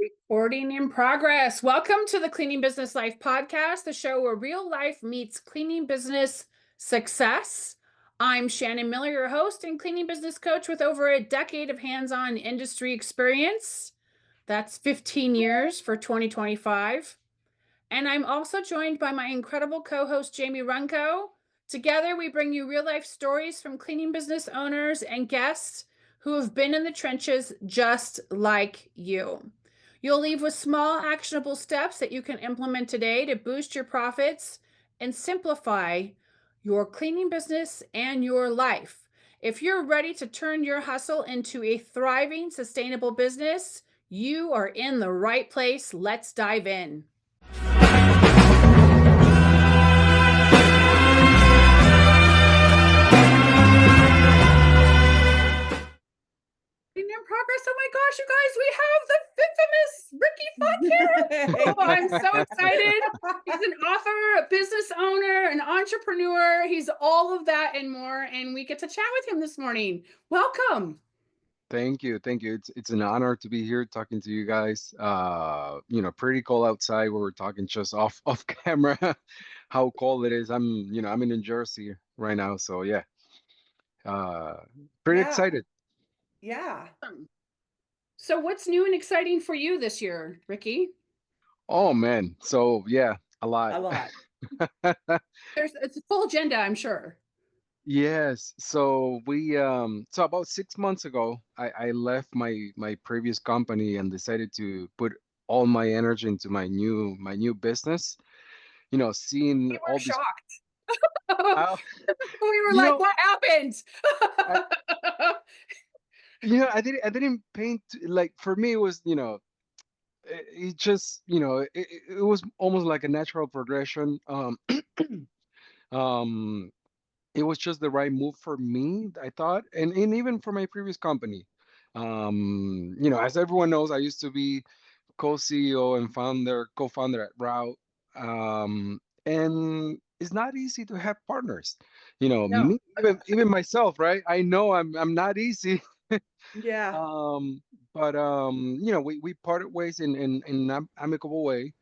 Recording in progress. Welcome to the Cleaning Business Life podcast, the show where real life meets cleaning business success. I'm Shannon Miller, your host and cleaning business coach with over a decade of hands-on industry experience. That's 15 years for 2025. And I'm also joined by my incredible co-host, Jamie Runco. Together, we bring you real life stories from cleaning business owners and guests who have been in the trenches just like you. You'll leave with small, actionable steps that you can implement today to boost your profits and simplify your cleaning business and your life. If you're ready to turn your hustle into a thriving, sustainable business, you are in the right place. Let's dive in. In progress. Oh my gosh, you guys, we have the infamous Ricky Funk here. Oh, I'm so excited. He's an author, a business owner, an entrepreneur. He's all of that and more. And we get to chat with him this morning. Welcome. Thank you. Thank you. It's an honor to be here talking to you guys. Pretty cold outside where we're talking just off camera, how cold it is. I'm in New Jersey right now, so yeah. Uh Pretty Yeah, excited. yeah. So what's new and exciting for you this year, Ricky? Oh man. So yeah, a lot. A lot. It's a full agenda, I'm sure. Yes. So about 6 months ago, I left my previous company and decided to put all my energy into my new business. Seeing We were all these shocked. uh, We were you like, know, what happened? I, I didn't paint like for me it was it just it was almost like a natural progression. Um it was just the right move for me, I thought, and even for my previous company. As everyone knows, I used to be co-CEO and co-founder at Route. And it's not easy to have partners. No. Me, even myself, right? I know I'm not easy. Yeah. Um, but we parted ways in an amicable way.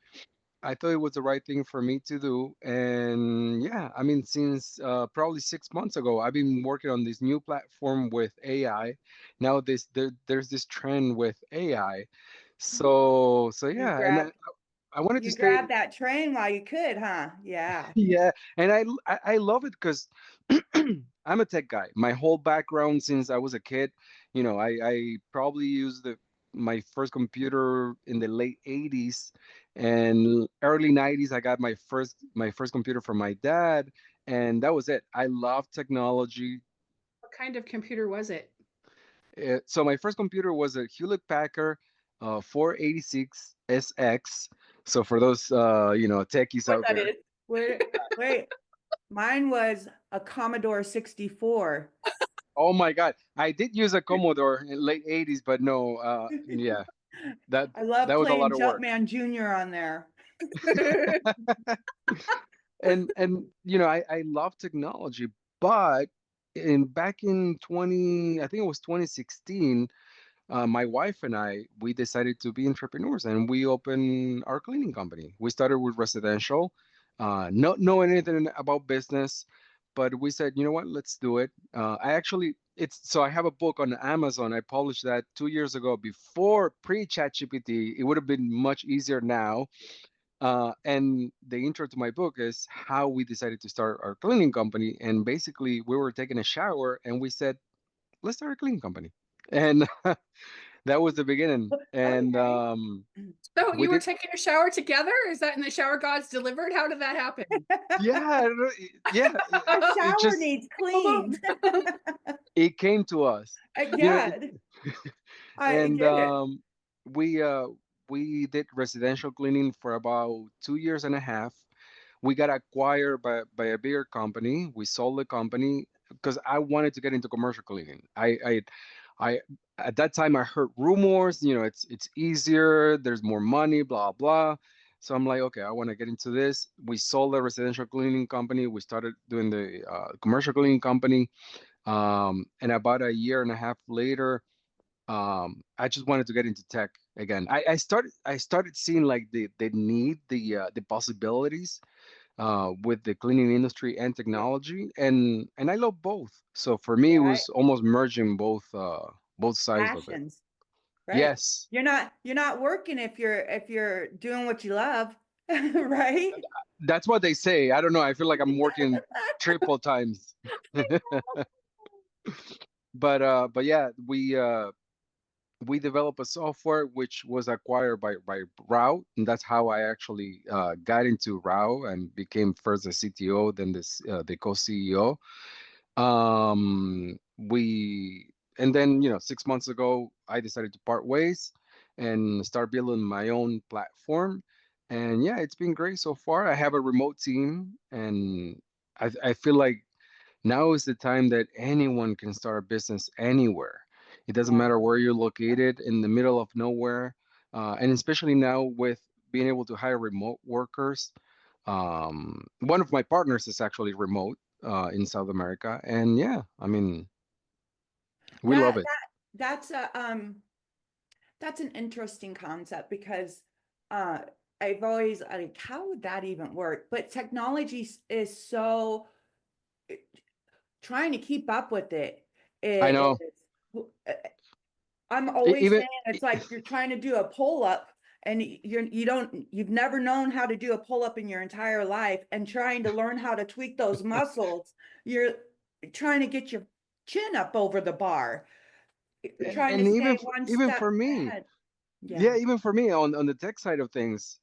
I thought it was the right thing for me to do, and yeah, I mean, since probably 6 months ago, I've been working on this new platform with AI. Now there's this trend with AI, so You yeah, and grabbed I wanted to you stay. grabbed that train while you could, huh? Yeah. Yeah, and I love it because I'm a tech guy. My whole background since I was a kid, I probably used my first computer in the late 80s and early 90s. I got my first computer from my dad, and that was it. I love technology. What kind of computer was it? So my first computer was a Hewlett Packard 486 SX. So for those techies What out that there. is? Wait, wait. Mine was a Commodore 64. Oh my God. I did use a Commodore in late 80s, but no, yeah, that I love that was a lot playing of work. Jumpman Jr. on there. And I love technology, but in back in 20, I think it was 2016, my wife and we decided to be entrepreneurs and we opened our cleaning company. We started with residential, not knowing anything about business, but we said, you know what, let's do it. I have a book on Amazon. I published that 2 years ago before pre-chat GPT. It would have been much easier now. And the intro to my book is how we decided to start our cleaning company. And basically, we were taking a shower and we said, let's start a cleaning company. And that was the beginning. And Okay. So we you were did, taking a shower together? Is that in the shower gods delivered? How did that happen? yeah, yeah. Our It shower just, needs cleaned. it came to us, you know, Yeah, I and get it. we, uh, we did residential cleaning for about 2 years and a half. We got acquired by a bigger company. We sold the company because I wanted to get into commercial cleaning. I at that time I heard rumors, it's easier, there's more money, blah blah. So I'm like, okay, I want to get into this. We sold the residential cleaning company. We started doing the commercial cleaning company. And about a year and a half later, I just wanted to get into tech again. I started seeing like the need, the possibilities with the cleaning industry and technology, and I love both. So for me, it Right. was almost merging both sides of it. Passions. Right. Yes, You're not working if you're doing what you love. Right. that's what they say. I don't know. I feel like I'm working triple times. But yeah, we developed a software which was acquired by Rao, and that's how I actually got into Rao and became first the CTO, then the co-CEO. We and then 6 months ago I decided to part ways and start building my own platform. And yeah, it's been great so far. I have a remote team, and I feel like now is the time that anyone can start a business anywhere. It doesn't Yeah. matter where you're located, in the middle of nowhere. And especially now with being able to hire remote workers. One of my partners is actually remote in South America. And yeah, I mean, we love That it. that's a that's an interesting concept because uh I've always like, how would that even work? But technology is so trying to keep up with it I is know. I'm always Even saying it's like you're trying to do a pull up and you've never known how to do a pull up in your entire life and trying to learn how to tweak those muscles. You're trying to get your chin up over the bar, trying to and stay one even step for me. ahead. Yeah. Yeah, even for me on the tech side of things,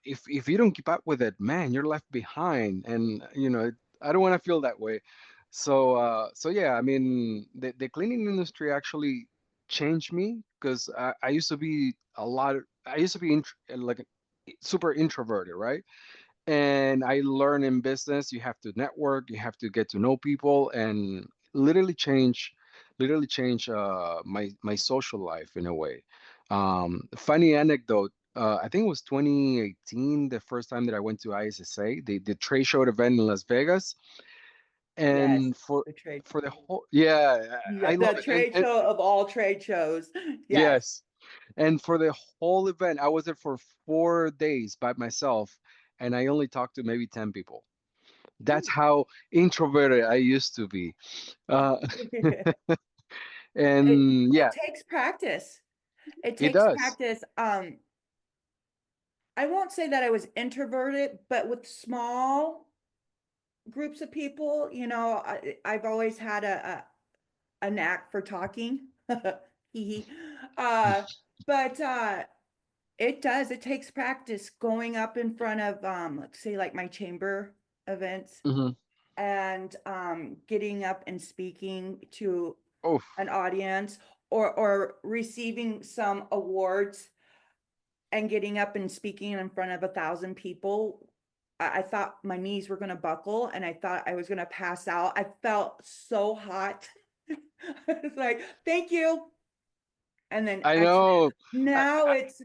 if you don't keep up with it, man, you're left behind. And I don't want to feel that way. So yeah, I mean, the cleaning industry actually changed me because I used to be I used to be like super introverted, right? And I learned in business, you have to network, you have to get to know people, and literally change, my social life in a way. Funny anecdote. I think it was 2018, the first time that I went to ISSA, the trade show event in Las Vegas, Yes. and The trade. for the whole, yeah, I Yeah, love the it, trade and show of all trade shows. Yes. yes, and for the whole event, I was there for 4 days by myself, and I only talked to maybe 10 people. That's how introverted I used to be. Uh, and It yeah, takes practice. It it takes does. practice. I won't say that I was introverted, but with small groups of people, I've always had a knack for talking. Hee hee. Uh, but it takes practice going up in front of let's say like my chamber events Hmm. and getting up and speaking to Oh, an audience or receiving some awards and getting up and speaking in front of 1,000 people. I thought my knees were going to buckle and I thought I was going to pass out. I felt so hot. It's like, thank you. And then I exhale. know. I, Now I, it's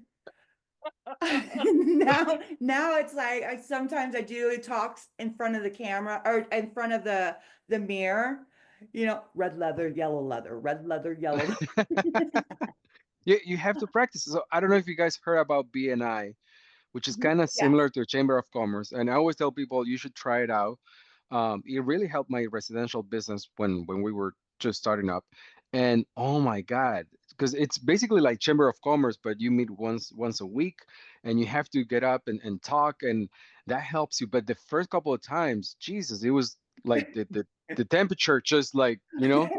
now it's like sometimes I do talks in front of the camera or in front of the mirror, red leather, yellow leather, red leather, yellow. you have to practice. So I don't know if you guys heard about BNI, which is kind of Yes. similar to a Chamber of Commerce. And I always tell people you should try it out. It really helped my residential business when we were just starting up. And oh my God, because it's basically like Chamber of Commerce, but you meet once a week, and you have to get up and talk, and that helps you. But the first couple of times, Jesus, it was like the temperature just like, Yeah,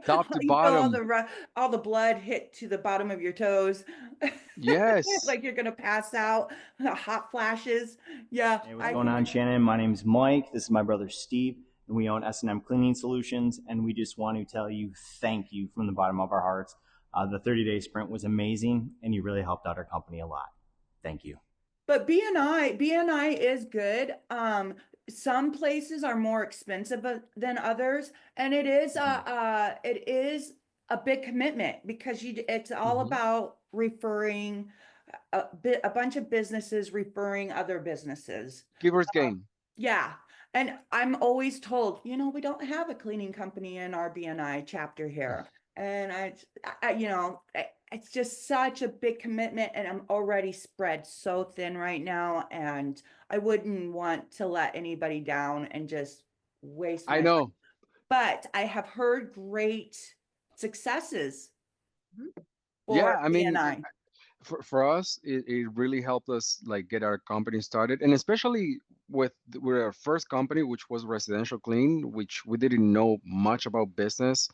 top to you feel bottom. all the blood hit to the bottom of your toes, Yes. like you're gonna pass out, hot flashes. Yeah, Hey, what's I going can. on, Shannon? My name is Mike. This is my brother Steve, and we own S&M Cleaning Solutions. And we just want to tell you thank you from the bottom of our hearts. The 30-day sprint was amazing, and you really helped out our company a lot. Thank you. But BNI is good. Some places are more expensive than others, and it is a big commitment because it's all Hmm. about referring a bunch of businesses referring other businesses. Giver's gain. Yeah. And I'm always told, we don't have a cleaning company in our BNI chapter here. And it's just such a big commitment, and I'm already spread so thin right now, and I wouldn't want to let anybody down and just waste I my time. know. But I have heard great successes Yeah, for I mean, BNI. for us, it really helped us like get our company started, and especially with our first company, which was residential clean, which we didn't know much about business.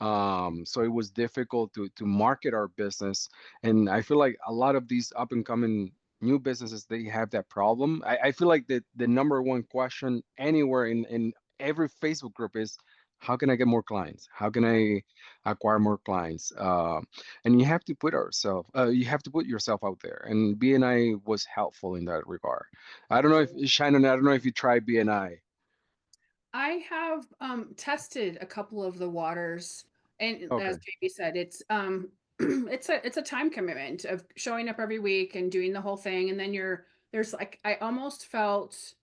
So it was difficult to market our business, and I feel like a lot of these up and coming new businesses, they have that problem. I feel like the number one question anywhere in every Facebook group is, how can I get more clients? How can I acquire more clients? And you have to put yourself out there, and BNI was helpful in that regard. I don't know if Shannon, I don't know if you tried BNI. I have tested a couple of the waters, and Okay. as JB said, it's it's a time commitment of showing up every week and doing the whole thing, and then there's like I almost felt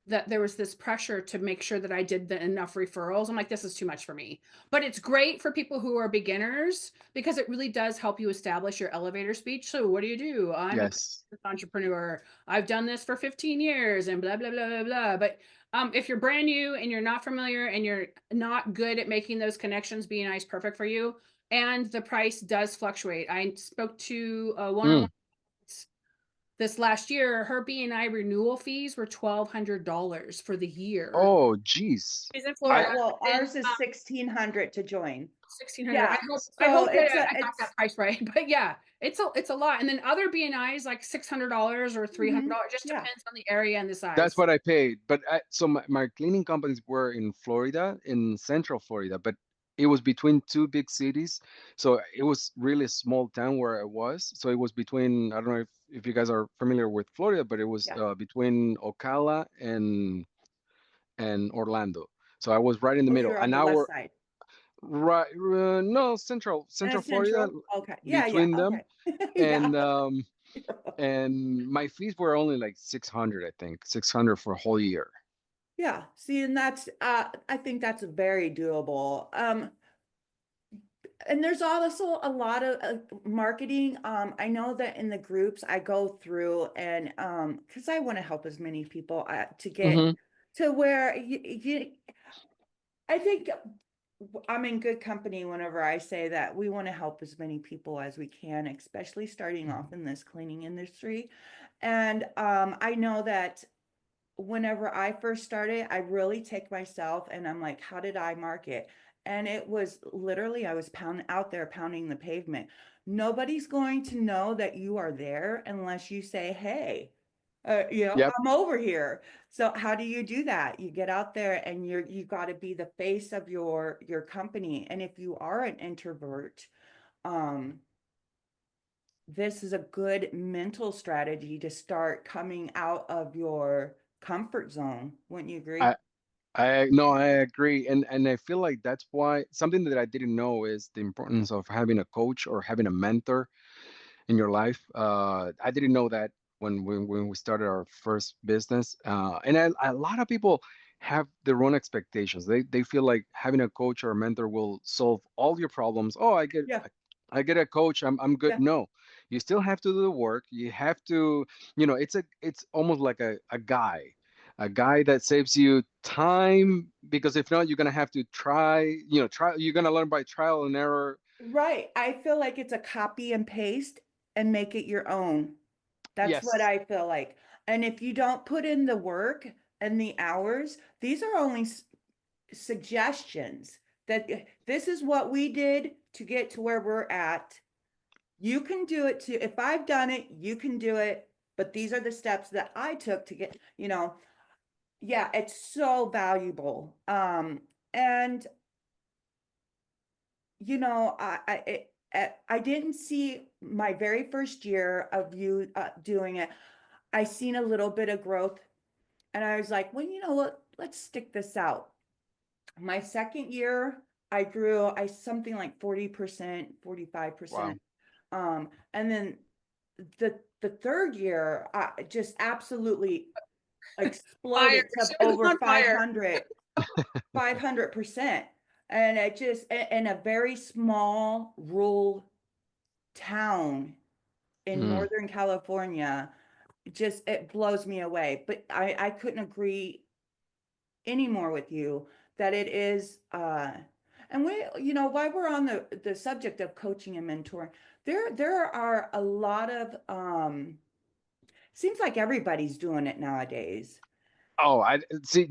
that there was this pressure to make sure that I did enough referrals. I'm like, this is too much for me. But it's great for people who are beginners because it really does help you establish your elevator speech. So what do? I'm a Yes. entrepreneur. I've done this for 15 years and blah blah blah blah blah. But if you're brand new and you're not familiar and you're not good at making those connections, BNI is perfect for you. And the price does fluctuate. I spoke to a one-on-one this last year. Her BNI renewal fees were $1,200 for the year. Oh, geez. She's in I Florida. Well, And, ours is 1,600 to join. 1,600. Yeah, I so hope that it's I got that price right. But yeah, it's a lot. And then other BNIs like $600 or $300. Just yeah. depends on the area and the That's size. what I paid. But so my cleaning companies were in Florida, in Central Florida, but it was between two big cities. So it was really a small town where I was. So it was between, I don't know if you guys are familiar with Florida, but it was Yeah. between Ocala and Orlando. So I was right in the Oh, middle, you're on an the west hour, side. right, no, Central Florida, Central? Okay. Yeah, between them. okay. Yeah. And my fees were only like 600, I think, 600 for a whole year. Yeah. See, and that's I think that's very doable. And there's also a lot of marketing. I know that in the groups I go through, and because I want to help as many people to get Hmm. to where I think I'm in good company whenever I say that we want to help as many people as we can, especially starting off in this cleaning industry. And I know that whenever I first started, I really take myself and I'm like, how did I market? And it was literally, I was out there pounding the pavement. Nobody's going to know that you are there unless you say, hey, Yep. I'm over here. So how do you do that? You get out there and you got to be the face of your company. And if you are an introvert, um, this is a good mental strategy to start coming out of your comfort zone. Wouldn't you agree? I I no, I agree, and I feel like that's why something that I didn't know is the importance of having a coach or having a mentor in your life. I didn't know that when we started our first business, and a lot of people have their own expectations. They feel like having a coach or a mentor will solve all your problems. Oh, Yeah, I get a coach. I'm good. yeah. No, you still have to do the work. You have to, it's almost like a guy that saves you time, because if not, you're gonna have to try. You're gonna learn by trial and error. Right. I feel like it's a copy and paste and make it your own. That's what Yes. I feel like. And if you don't put in the work and the hours, these are only suggestions that this is what we did to get to where we're at. You can do it too. If I've done it, you can do it. But these are the steps that I took to get, yeah, it's so valuable. And I didn't see my very first year of you doing it. I seen a little bit of growth, and I was like, well, you know what? Let's stick this out. My second year, I grew something like 40%, 45%. Wow. And then the third year, I just absolutely Fire. exploded to She was over on fire. 500%. And it just, in a very small rural town in Mm. Northern California, just, it blows me away. But I couldn't agree anymore with you that it is, and we, you know, while we're on the subject of coaching and mentoring, there are a lot of, seems like everybody's doing it nowadays. Oh, I see.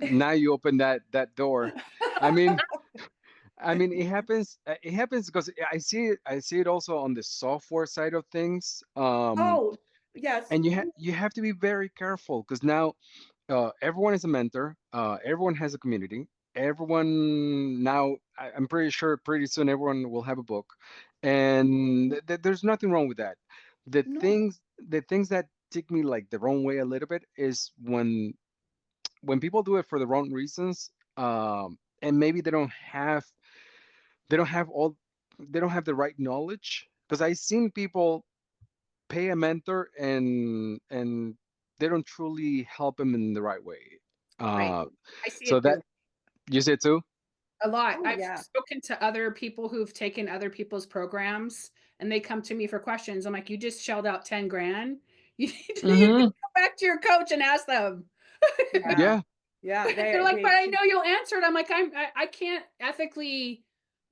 Now you open that door. I mean, it happens. It happens because I see it. I see it also on the software side of things. Oh, yes. And you have to be very careful because now everyone is a mentor. Everyone has a community. Everyone now, I'm pretty sure pretty soon everyone will have a book, and there's nothing wrong with that. No, The things that take me like the wrong way a little bit is when people do it for the wrong reasons, and maybe they don't have all they don't have the right knowledge. Because I've seen people pay a mentor and they don't truly help them in the right way. Right. Uh, I see so it that too. you say too? A lot. oh I've yeah. spoken to other people who've taken other people's programs and they come to me for questions. I'm like, you just shelled out 10 grand. You need to Hmm. go back to your coach and ask them. Yeah. Yeah, Yeah, They're like, but they I know you'll answer it. I'm like, I can't ethically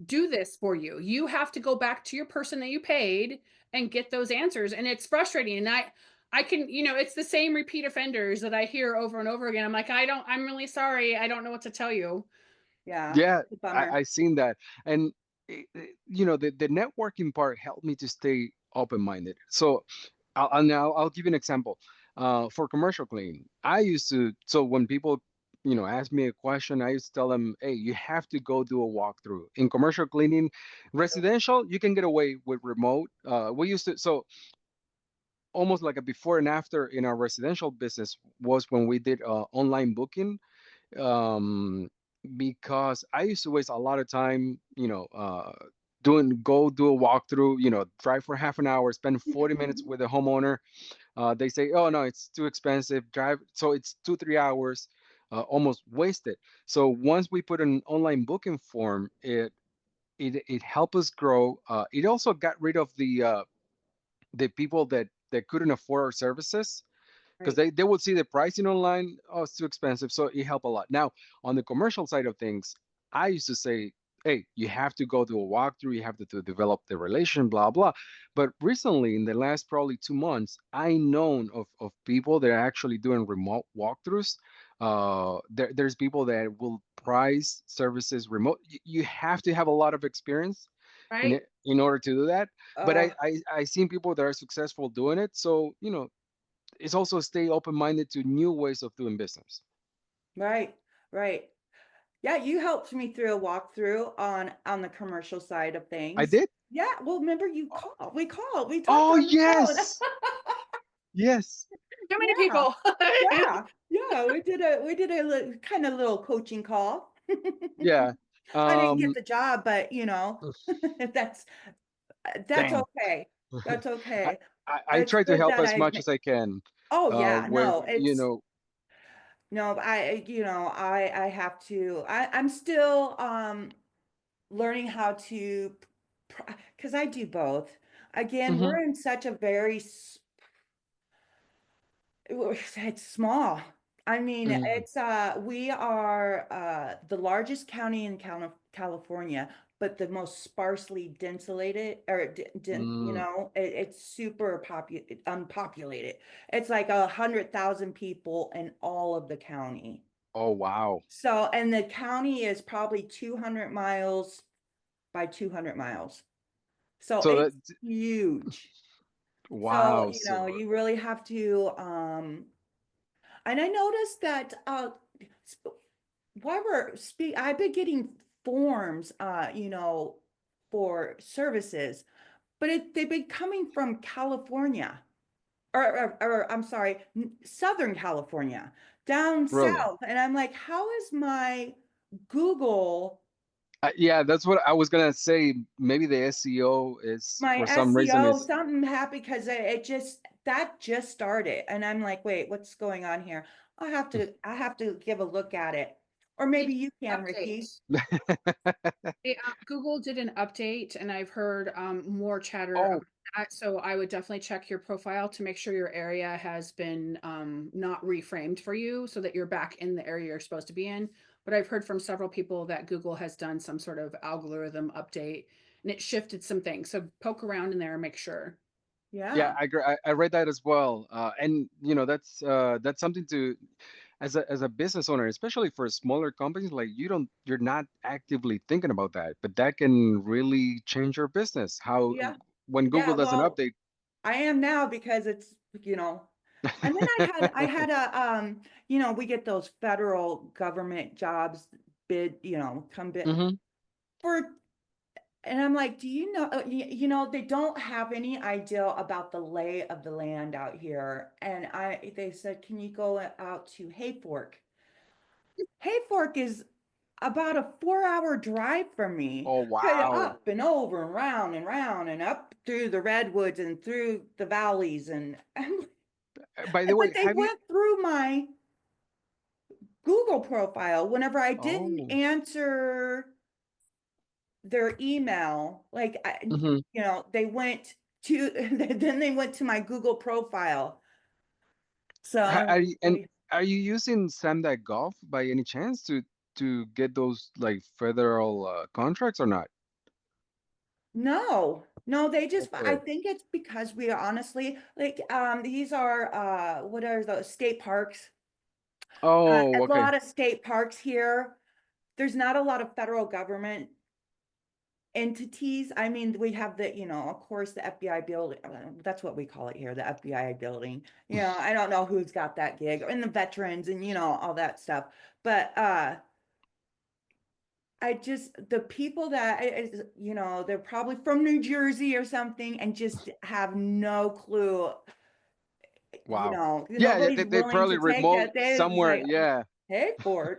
do this for you. You have to go back to your person that you paid and get those answers. And it's frustrating. And I can, it's the same repeat offenders that I hear over and over again. I'm like, I'm really sorry. I don't know what to tell you. yeah, yeah, it's a bummer. I seen that, and the networking part helped me to stay open-minded. So I'll give you an example. For commercial cleaning, I used to, so when people ask me a question, I used to tell them, hey, you have to go do a walkthrough. In commercial cleaning, residential, you can get away with remote. We used to, so almost like a before and after in our residential business was when we did online booking, um, because I used to waste a lot of time, go do a walkthrough, drive for half an hour, spend 40 minutes with a homeowner. They say, oh no, it's too expensive, drive. So it's 2, 3 hours, almost wasted. So once we put an online booking form, it helped us grow. It also got rid of the people that couldn't afford our services because Right. they would see the pricing online. Oh, it's too expensive. So it helped a lot. Now, on the commercial side of things, I used to say, hey, you have to go to a walkthrough, you have to develop the relation, blah, blah. But recently, in the last probably 2 months, I known of people that are actually doing remote walkthroughs. There's people that will price services remote. You have to have a lot of experience Right. in order to do that. But Uh, I seen people that are successful doing it. So, it's also stay open-minded to new ways of doing business. right, right. Yeah, you helped me through a walkthrough on the commercial side of I things. did. Yeah, well, remember you called, we talked Oh on the phone. yes, yes. Too many Yeah, people. yeah, yeah, we did a kind of little coaching call. Yeah. I didn't get Um. the job, but that's that's Damn. okay. That's I, okay. I It's try to good help that as much as I can. oh yeah, With no, it's no, I have to, I'm still learning how to, because I do both. Again, Mhm. we're in such a very it's small. I mean, Mm. we are the largest county in California, but the most sparsely denselated, or Mm. it's super unpopulated. It's like 100,000 people in all of the county. Oh wow. So, and the county is probably 200 miles by 200 miles. So So that it's huge. So, wow. So you really have to, and I noticed that, while I've been getting forms, for services, but they've been coming from California, or I'm sorry, Southern California, down really. south. And I'm like, how is my Google, Yeah, that's what I was gonna say. Maybe the SEO is my for some reason SEO, is. something happened because that just started. And I'm like, wait, what's going on here? I have to give a look at it. Or maybe you can, Ricky. Update. Google did an update, and I've heard more chatter Oh, about that. So I would definitely check your profile to make sure your area has been not reframed for you, so that you're back in the area you're supposed to be in. But I've heard from several people that Google has done some sort of algorithm update, and it shifted some things. So poke around in there and make sure. yeah, Yeah. I agree. I read that as well. And that's something to, as a business owner, especially for smaller companies, like you're not actively thinking about that, but that can really change your business. How Yeah. when Google Yeah. does an Well, update. I am now because it's, and then I had we get those federal government jobs bid, come bid Hmm. for, and I'm like, do you know, they don't have any idea about the lay of the land out here. And they said, can you go out to Hayfork? Hayfork is about a 4-hour drive from me. Oh, Okay, wow. up and over and round and up through the redwoods and through the valleys By the but way, they have you? went through my Google profile whenever I didn't Oh. answer their email. Like, Hmm. they went to, then they went to my Google profile. So I'm Are like, you, and are you using Sam.gov by any chance to get those like federal contracts or not? no, no, I Okay. think it's because we are honestly like, these are, what are those state parks? Oh, A okay. lot of state parks here. There's not a lot of federal government entities. I mean, we have the, of course, the FBI building. That's what we call it here, the FBI building. I don't know who's got that gig, and the veterans and all that stuff. But the people that they're probably from New Jersey or something and just have no clue. Wow. Yeah, yeah, Nobody's they willing probably to take remote it. They're just somewhere. like, Yeah. hey, Ford,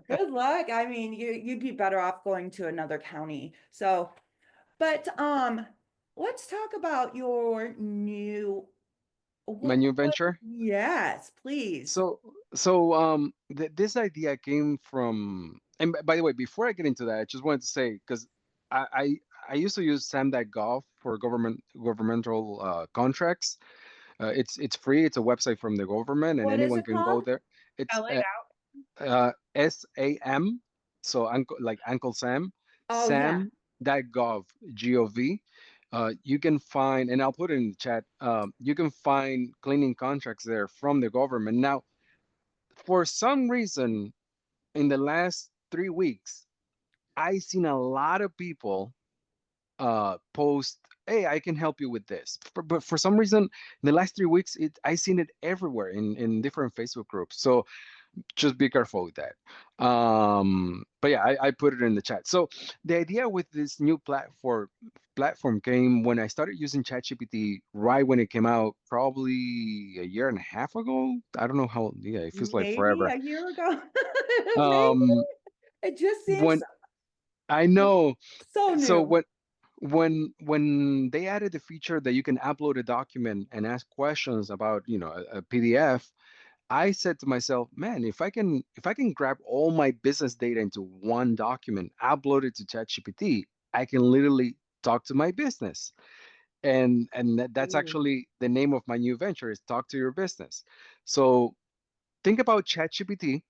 good luck. I mean, you'd be better off going to another county. So, but let's talk about your new My new venture. yes, please. So, th this idea came from, and by the way, before I get into that, I just wanted to say, because I, I I used to use Sam.gov for governmental contracts. It's free. It's a website from the government, and What is anyone it can go called? there. It's Spell it SAM, so uncle, like Uncle Sam, Oh yeah. sam.gov, gov. You can find, and I'll put it in the chat. You can find cleaning contracts there from the government. Now, for some reason, in the last 3 weeks, I seen a lot of people post, "Hey, I can help you with this." But for some reason, in the last 3 weeks, I seen it everywhere in different Facebook groups. So just be careful with that. But yeah, I put it in the chat. So the idea with this new platform came when I started using ChatGPT right when it came out, probably a year and a half ago. I don't know how, yeah, it feels like Maybe forever. a year ago. Maybe Um, it just seems when I know, so so new. when they added the feature that you can upload a document and ask questions about, a PDF, I said to myself, man, if I can grab all my business data into one document, upload it to ChatGPT, I can literally talk to my business. And that's Ooh. actually the name of my new venture, is talk to your business. So think about ChatGPT,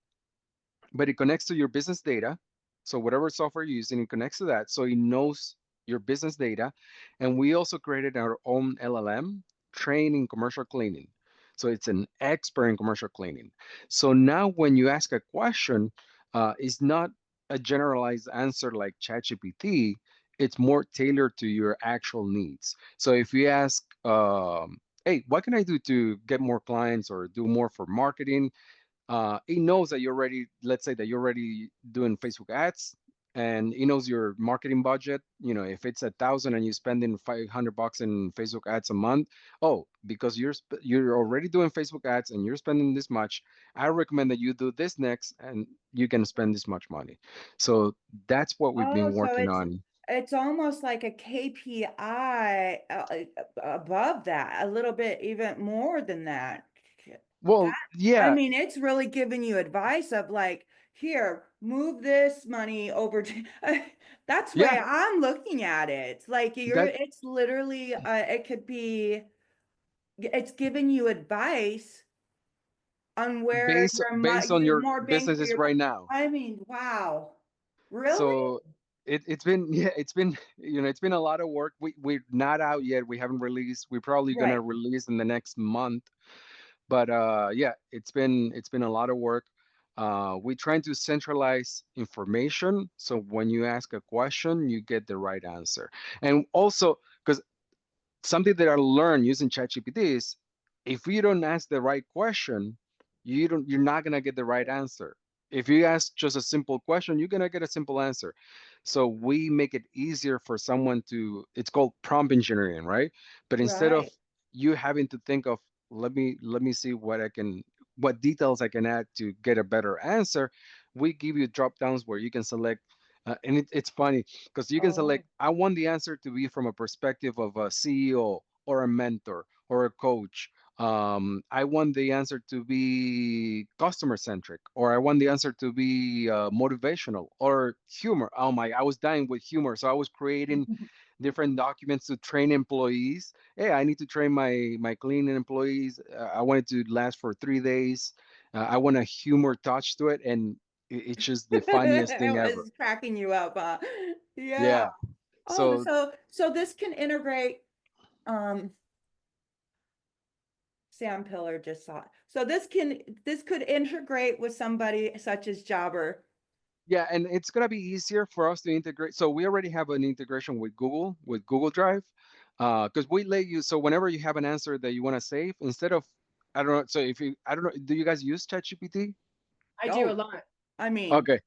but it connects to your business data. So whatever software you're using, it connects to that. So it knows your business data. And we also created our own LLM trained in commercial cleaning. So it's an expert in commercial cleaning. So now when you ask a question, it's not a generalized answer like ChatGPT. It's more tailored to your actual needs. So if you ask, hey, what can I do to get more clients or do more for marketing? It knows that you're already, let's say that you're already doing Facebook ads, and it knows your marketing budget. If it's 1,000 and you're spending $500 in Facebook ads a month, oh, because you're already doing Facebook ads and you're spending this much, I recommend that you do this next, and you can spend this much money. So that's what we've Oh, been so working on. it's almost like a KPI above that, a little bit even more than that. Well, I yeah. mean, it's really giving you advice of like, here, move this money over to, that's the Yeah, way I'm looking at it. Like that it's literally, it could be, it's giving you advice on where based on your your more bang for businesses your right now. I mean, wow. Really? So it's been yeah, it's been it's been a lot of work. We're not out yet. We haven't released. We're probably gonna Right. release in the next month. But yeah, it's been a lot of work. We're trying to centralize information so when you ask a question, you get the right answer. And also, because something that I learned using ChatGPT is if you don't ask the right question, you're not gonna get the right answer. If you ask just a simple question, you're gonna get a simple answer. So we make it easier for someone to, it's called prompt engineering, right? But instead of Right. you having to think of let me see what details I can add to get a better answer, we give you drop downs where you can select and it's funny because you can Oh. select, I want the answer to be from a perspective of a CEO or a mentor or a coach. I want the answer to be customer centric, or I want the answer to be motivational or humor. Oh my, I was dying with humor. So I was creating different documents to train employees. Hey, I need to train my cleaning employees. I want it to last for 3 days. I want a humor touch to it, and it's just the funniest thing It ever. was cracking you up, huh? Yeah. Yeah. Oh, So so this can integrate, um, Sam Pillar just saw it. So this could integrate with somebody such as Jobber. yeah, and it's gonna be easier for us to integrate. So we already have an integration with Google Drive, because we let you. So whenever you have an answer that you want to save, instead of, I don't know. So if you, I don't know, do you guys use ChatGPT? I do a Oh, lot. I mean, Okay.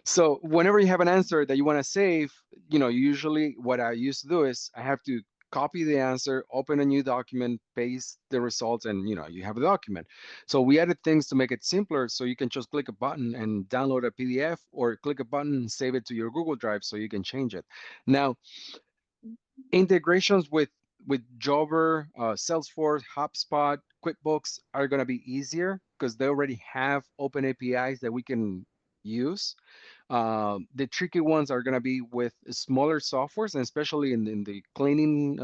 So whenever you have an answer that you want to save, usually what I used to do is I have to copy the answer, open a new document, paste the results, and you have a document. So we added things to make it simpler, so you can just click a button and download a PDF, or click a button and save it to your Google Drive so you can change it. Now, integrations with Jobber, Salesforce, HubSpot, QuickBooks are going to be easier because they already have open APIs that we can use. The tricky ones are going to be with smaller softwares, and especially in the cleaning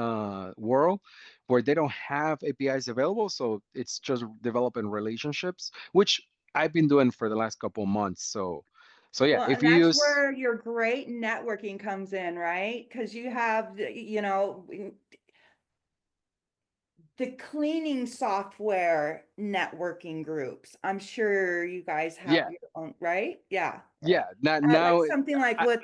world, where they don't have APIs available. So it's just developing relationships, which I've been doing for the last couple of months. So yeah, well, if and you that's use, where your great networking comes in, right? Because you have, the cleaning software networking groups. I'm sure you guys have yeah, your own, right? Yeah. yeah, now, Like now something like I, with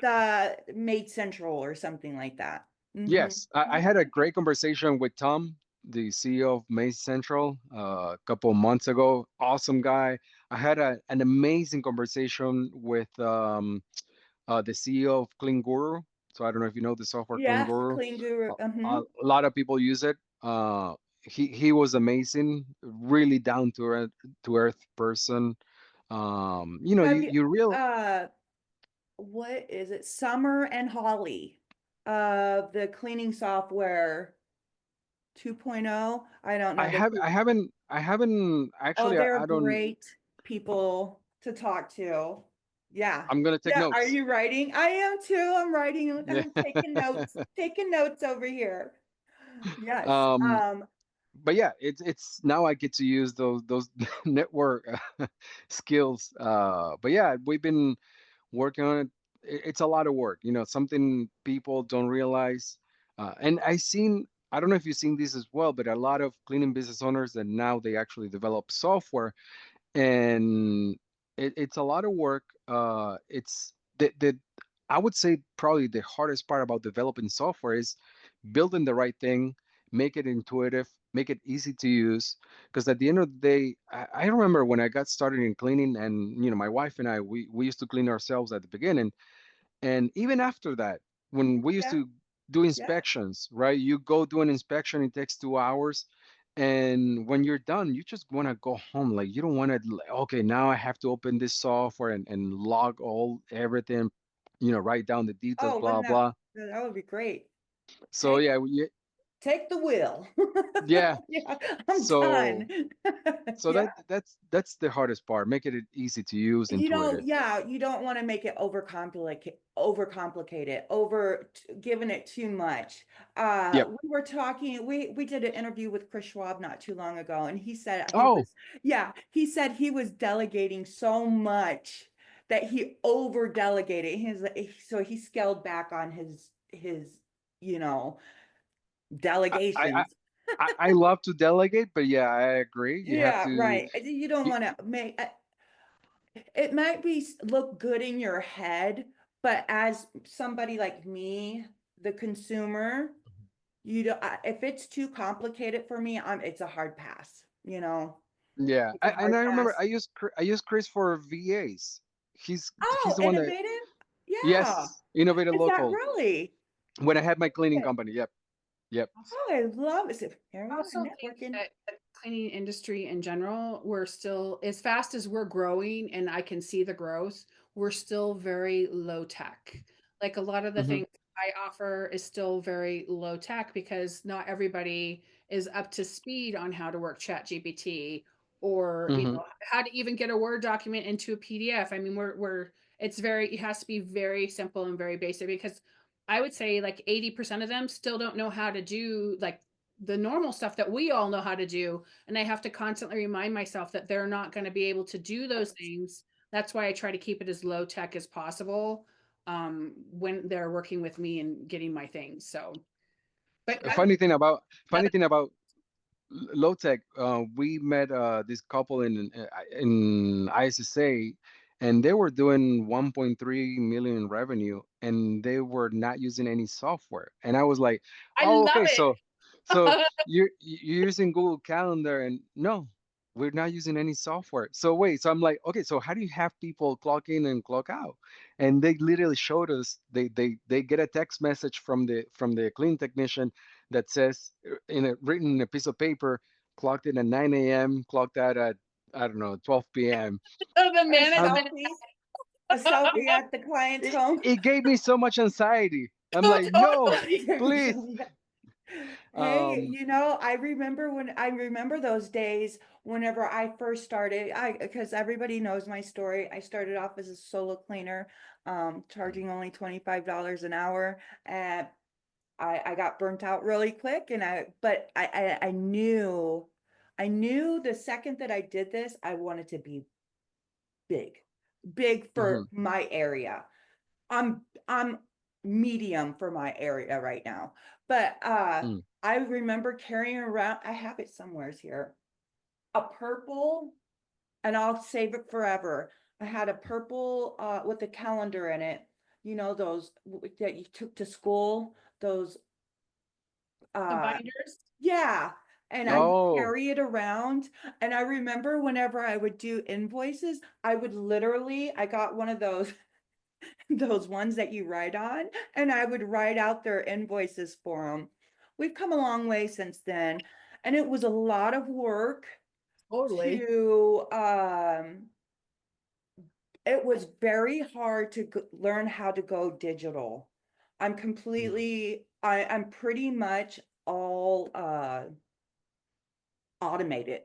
Made Central or something like that. Mm-hmm. yes, I had a great conversation with Tom, the CEO of Maze Central, a couple of months ago. Awesome guy. I had an amazing conversation with the CEO of Clean Guru. So I don't know if you know the software Clean Yeah, Guru. Clean Guru. Mm-hmm. A lot of people use it. He was amazing, really down to earth person. Have you you real uh what is it? Summer and Holly the cleaning software 2.0. I don't know. I haven't Oh, actually. they're I don't. great people to talk to. Yeah. I'm gonna take Yeah. Are notes. you writing? I am too. I'm writing. Yeah. I'm taking notes over here. Yes. um, but yeah, it's now I get to use those network skills. But yeah, we've been working on it. It's a lot of work, something people don't realize. And I don't know if you've seen this as well, but a lot of cleaning business owners that now they actually develop software, and it's a lot of work. It's the I would say probably the hardest part about developing software is building the right thing, make it intuitive, make it easy to use. Because at the end of the day, I remember when I got started in cleaning, and my wife and I, we used to clean ourselves at the beginning, and even after that, when we used Yeah. to do Yeah. inspections, right? You go do an inspection, it takes 2 hours. And when you're done, you just want to go home. Like you don't want to, okay, now I have to open this software and log everything, write down the details, Oh, blah, wouldn't blah. that would be great. So Take yeah, take the wheel. Yeah. Yeah, I'm So done. so Yeah. that's the hardest part, making it easy to use, intuitive. Yeah, you don't want to make it overcomplicated, giving it too much. Yep. We were talking, we did an interview with Chris Schwab not too long ago, and he said Oh, he said he was delegating so much that he over delegated. So he scaled back on his, you know, I I delegations. I love to delegate, but yeah, I agree. You have Yeah, to. right. You don't You, want to make it might look good in your head, but as somebody like me, the consumer, if it's too complicated for me, it's a hard pass, yeah, it's a and hard I remember pass. I use Chris for VAs. He's Oh, the one that, innovative? Yeah. yes, innovative Is that local. really? When I had my cleaning Okay. company, yep, yep. Oh, I love it. Here I we are, also think networking. that the cleaning industry in general, we're still, as fast as we're growing, and I can see the growth, we're still very low tech. Like a lot of the Hmm. things I offer is still very low tech because not everybody is up to speed on how to work Chat GPT or Hmm. how to even get a Word document into a PDF. I mean, it has to be very simple and very basic because I would say like 80% of them still don't know how to do like the normal stuff that we all know how to do. And I have to constantly remind myself that they're not going to be able to do those things. That's why I try to keep it as low tech as possible when they're working with me and getting my things. So, but Funny thing about low tech, we met this couple in ISSA, and they were doing 1.3 million in revenue, and they were not using any software. And I was like, I "Oh, love okay, it. so you're using Google Calendar?" And no, we're not using any software. So wait, so I'm like, okay, so how do you have people clock in and clock out? And they literally showed us they get a text message from the clean technician that says written in a piece of paper, clocked in at 9 a.m., clocked out at, I don't know, 12 p.m. Oh, the A Um, management. selfie, a it, selfie at the client's it, home. it gave me so much anxiety. I'm Oh, like, no, totally. please. Hey, Um, I remember those days whenever I first started, because everybody knows my story. I started off as a solo cleaner, charging only $25 an hour. And I got burnt out really quick, but I knew the second that I did this, I wanted to be big, big for mhm, my area. I'm medium for my area right now. But mm, I remember carrying around, I have it somewheres here, a purple, and I'll save it forever. I had a purple with a calendar in it. You know those that you took to school, those The uh binders. yeah, and I would oh, carry it around. And I remember whenever I would do invoices, I got one of those those ones that you write on, and I would write out their invoices for them. We've come a long way since then, and it was a lot of work Totally. to it was very hard to learn how to go digital. I'm pretty much all automated.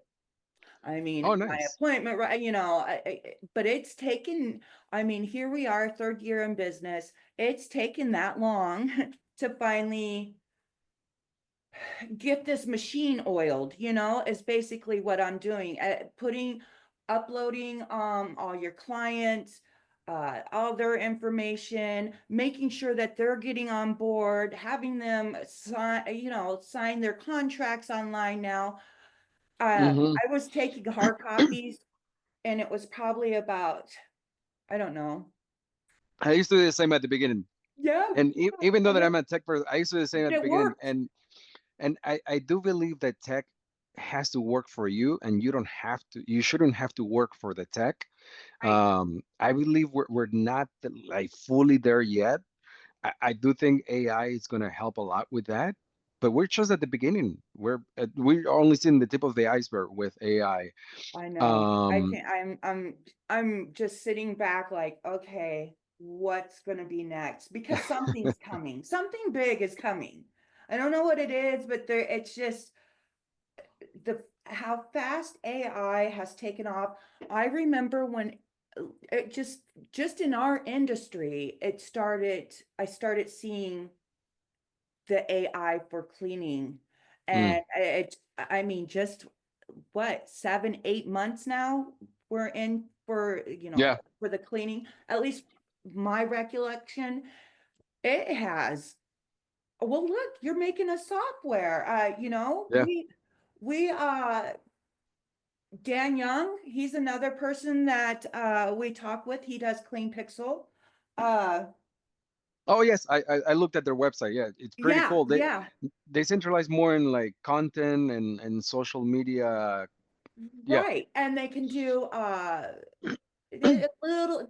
I oh, mean, my nice. appointment, right? But it's taken, I mean, here we are, third year in business. It's taken that long to finally get this machine oiled, is basically what I'm doing. Uploading all your clients, all their information, making sure that they're getting on board, having them sign their contracts online now. Hmm. I was taking hard copies, and it was probably about, I don't know. I used to do the same at the beginning, Yeah, and even though and that I'm a tech person, I used to do the same at the it beginning, worked. and I do believe that tech has to work for you, and you shouldn't have to work for the tech. Right. I believe we're not like fully there yet. I do think AI is going to help a lot with that, but we're just at the beginning. We're only seeing the tip of the iceberg with AI. I know. I Um, can I'm just sitting back like, okay, what's gonna be next? Because something's coming. Something big is coming. I don't know what it is, but it's just how fast AI has taken off. I remember when it just in our industry, I started seeing the AI for cleaning. Mm, And I mean, just what, 7, 8 months now we're in for, yeah, for the cleaning, at least my recollection, it has. Well, look, you're making a software, yeah. we, Dan Young, he's another person that, we talk with. He does Clean Pixel. Uh, Oh yes, I looked at their website. Yeah, it's pretty yeah, cool. yeah. They centralize more in like content and social media. Yeah. Right. And they can do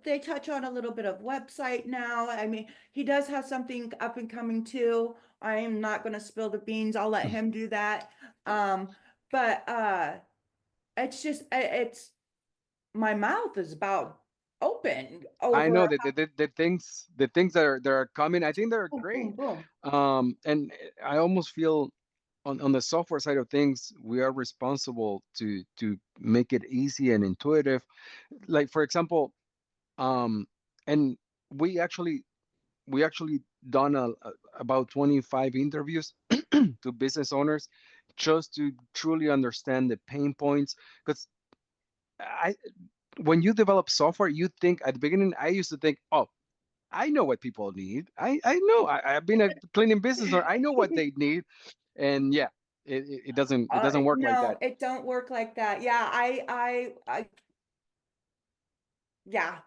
they touch on a little bit of website now. I mean, he does have something up and coming too. I am not going to spill the beans. I'll let him do that. Um, but it's just it's my mouth is about open I over know that the things that are coming, I think they're boom, great. boom, boom. And I almost feel on the software side of things, we are responsible to make it easy and intuitive. Like for example, and we actually we actually done about 25 interviews to business owners just to truly understand the pain points. Because I when you develop software, you think at the beginning, I used to think, oh, I know what people need. I know. I've been a cleaning business owner. I know what they need. And yeah, it doesn't work like No, that. it don't work like that. Yeah, yeah,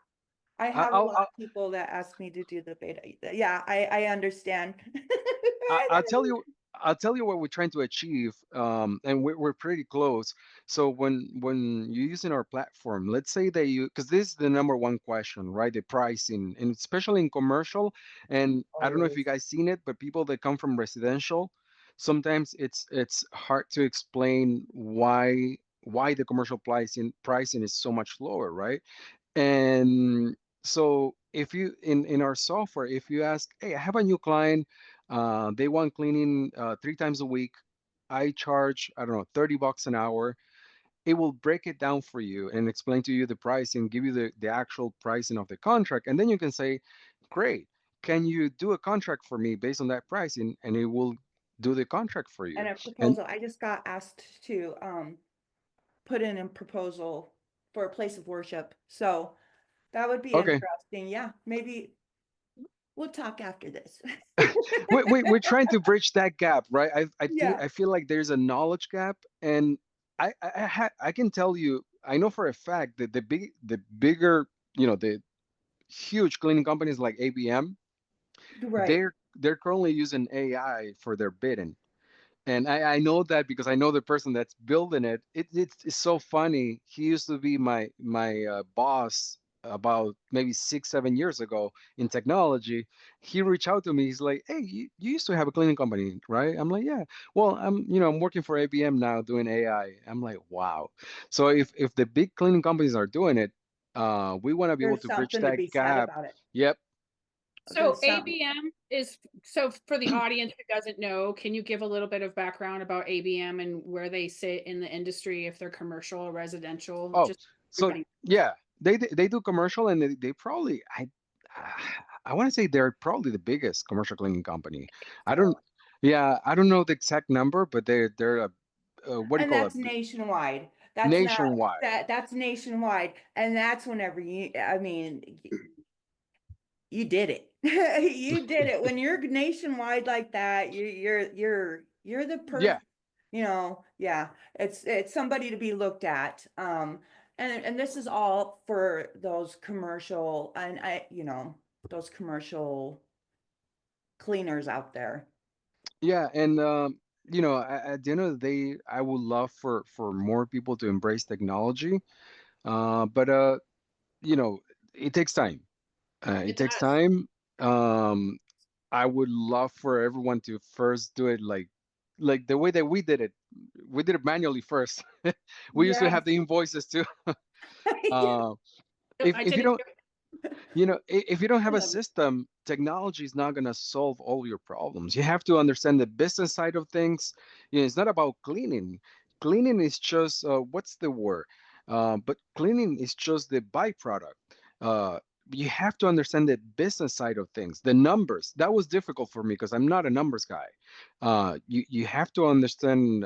I I- have a I'll, lot I'll of people that ask me to do the beta. Yeah, I understand. I'll tell you. I'll tell you what we're trying to achieve, and we're pretty close. So when you're using our platform, let's say that because this is the number one question, right? The pricing, and especially in commercial. And I don't know if you Always. guys seen it, but people that come from residential, sometimes it's hard to explain why the commercial pricing is so much lower, right? And so if you in our software, if you ask, hey, I have a new client, they want cleaning 3 times a week. I charge, I don't know, $30 an hour. It will break it down for you and explain to you the price and give you the actual pricing of the contract. And then you can say, great, can you do a contract for me based on that pricing? And it will do the contract for you. And a And proposal. I just got asked to put in a proposal for a place of worship. So that would be okay, interesting. Yeah, maybe we'll talk after this. we're trying to bridge that gap, right? Yeah. I feel like there's a knowledge gap, and I can tell you, I know for a fact that the bigger, the huge cleaning companies like ABM, Right. they're currently using AI for their bidding. And I know that because I know the person that's building it. It's so funny. He used to be my boss about maybe 6, 7 years ago in technology. He reached out to me. He's like, "Hey, you used to have a cleaning company, right?" I'm like, "Yeah." Well, I'm working for ABM now doing AI. I'm like, "Wow." So if the big cleaning companies are doing it, we want to be able There's to bridge something to that be said gap. about it. Yep. So There's something. ABM is, so for the audience who doesn't know, can you give a little bit of background about ABM and where they sit in the industry, if they're commercial or residential? Oh, Just so everybody. yeah, they do commercial, and they probably I want to say they're probably the biggest commercial cleaning company. I don't, So, yeah, I don't know the exact number, but they're what do you and call it, that's nationwide. That's not nationwide. that's nationwide. And that's whenever I mean, you did it. You did it. When you're nationwide like that, you're the Yeah, perfect, yeah, it's somebody to be looked at. And this is all for those commercial and those commercial cleaners out there. yeah, and at the end of the day, I would love for more people to embrace technology, but you know, it takes time. It It takes does. time. Um, I would love for everyone to first do it like the way that we did it. We did it manually first. We used to Yes. have the invoices too. Uh, So if I if you didn't don't, give. If you don't have I a love it. system, technology is not going to solve all your problems. You have to understand the business side of things. It's not about cleaning. Cleaning is just what's the word? But cleaning is just the byproduct. Uh, you have to understand the business side of things, the numbers. That was difficult for me because I'm not a numbers guy. You have to understand,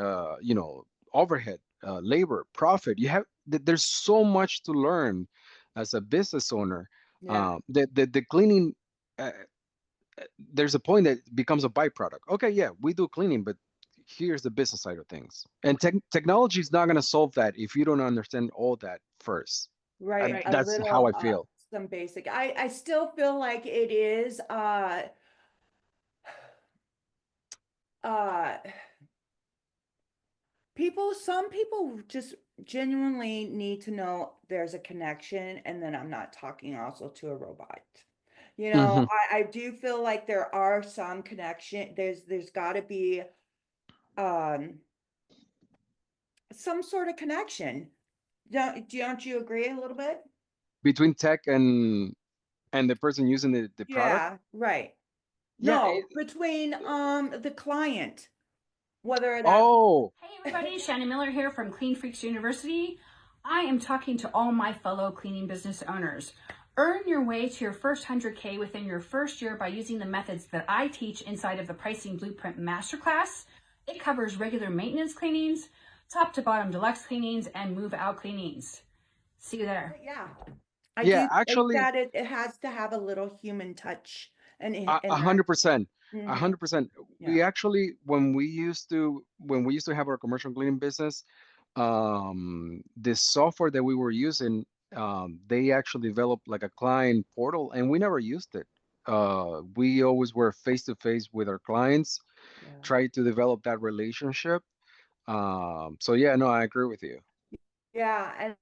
overhead, labor, profit. There's so much to learn as a business owner. Yeah. The cleaning, uh, there's a point that becomes a byproduct. Okay, yeah, we do cleaning, but here's the business side of things. And technology is not going to solve that if you don't understand all that first. Right. Right. A That's how little, I feel. some basic, I still feel like it is, uh, some people just genuinely need to know there's a connection, and then I'm not talking also to a robot. Hmm. I do feel like there are some connection. There's got to be um some sort of connection. Don't you agree a little bit? Between tech and the person using the product. Yeah, right. Yeah. No, between the client, whether that's Oh, Hey everybody, Shannon Miller here from Clean Freaks University. I am talking to all my fellow cleaning business owners. Earn your way to your first 100K within your first year by using the methods that I teach inside of the Pricing Blueprint Masterclass. It covers regular maintenance cleanings, top to bottom deluxe cleanings, and move out cleanings. See you there. yeah. I yeah, do think actually, that it has to have a little human touch and a in that. 100%, a Mhm. 100%. Yeah. We actually, when we used to have our commercial cleaning business, the software that we were using, they actually developed like a client portal, and we never used it. We always were face to face with our clients, Yeah. try to develop that relationship. So yeah, no, I agree with you. Yeah, and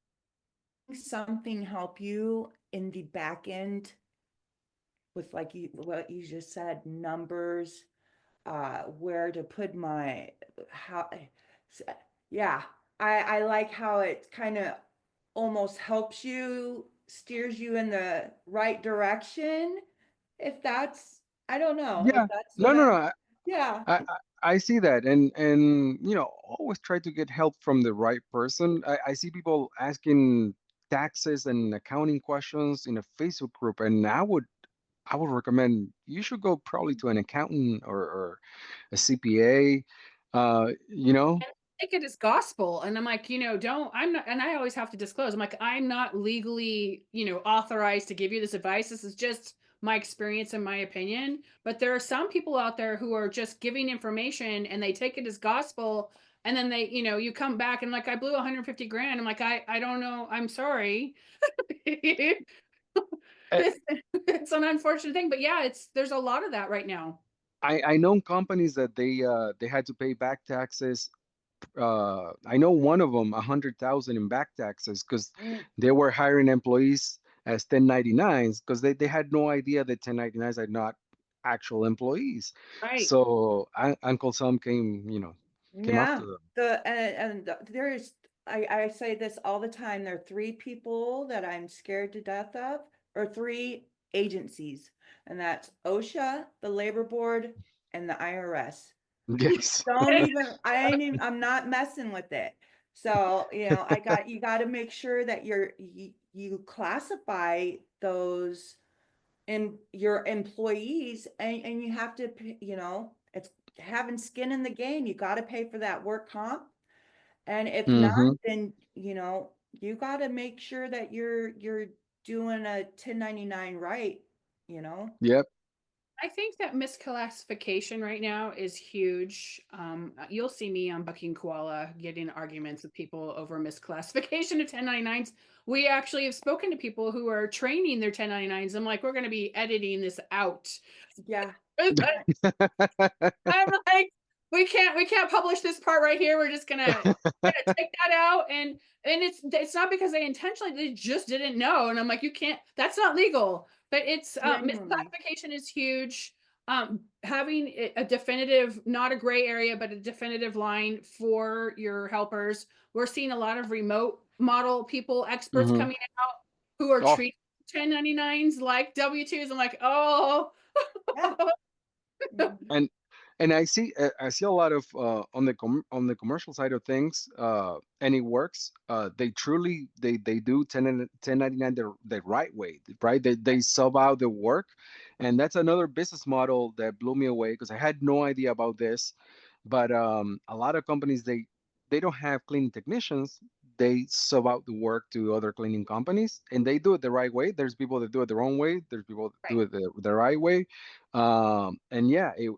something help you in the back end with like what you just said, numbers, where to put my how yeah. I like how it kind of almost helps you, steers you in the right direction. If that's, I don't know if Yeah, that's no, what no, I, no. yeah. I see that, and always try to get help from the right person. I see people asking taxes and accounting questions in a Facebook group, and I would recommend you should go probably to an accountant or a CPA. You know, Take it as gospel. And I'm like, I'm not, and I always have to disclose, I'm like, I'm not legally, authorized to give you this advice. This is just my experience and my opinion. But there are some people out there who are just giving information and they take it as gospel. And then they, you come back and like, I blew 150 grand. I'm like, I don't know. I'm sorry. Eh, It's an unfortunate thing, but yeah, there's a lot of that right now. I know companies that they had to pay back taxes. I know one of them 100,000 in back taxes because Mm, they were hiring employees as 1099s because they had no idea that 1099s are not actual employees. Right. So Uncle Sam came yeah. after them. There's, I say this all the time. There are three people that I'm scared to death of, or three agencies, and that's OSHA, the Labor Board, and the IRS. Yes. Don't even, I'm not messing with it. So, you got to make sure that you classify those in your employees, and you have to, it's having skin in the game. You got to pay for that work comp. And if not, Hmm. then, you got to make sure that you're doing a 1099 right, you know? Yep. I think that misclassification right now is huge. You'll see me on Bucking Koala getting arguments with people over misclassification of 1099s. We actually have spoken to people who are training their 1099s. I'm like, we're going to be editing this out. Yeah. I'm like, we can't publish this part right here. We're just gonna take that out, and it's not because they just didn't know. And I'm like, you can't. That's not legal. But it's Genuinely. misclassification is huge. Having a definitive, not a gray area, but a definitive line for your helpers. We're seeing a lot of remote model people, experts Hmm. coming out who are Oh, treating 1099s like W-2s. I'm like, oh. Yeah. Mhm. And I see a lot of on the commercial side of things, and it works. They truly they do 1099 the right way, right? They sub out the work, and that's another business model that blew me away because I had no idea about this. But a lot of companies they don't have cleaning technicians. They sub out the work to other cleaning companies, and they do it the right way. There's people that do it the wrong way. There's people that do Right. it the right way. And yeah, it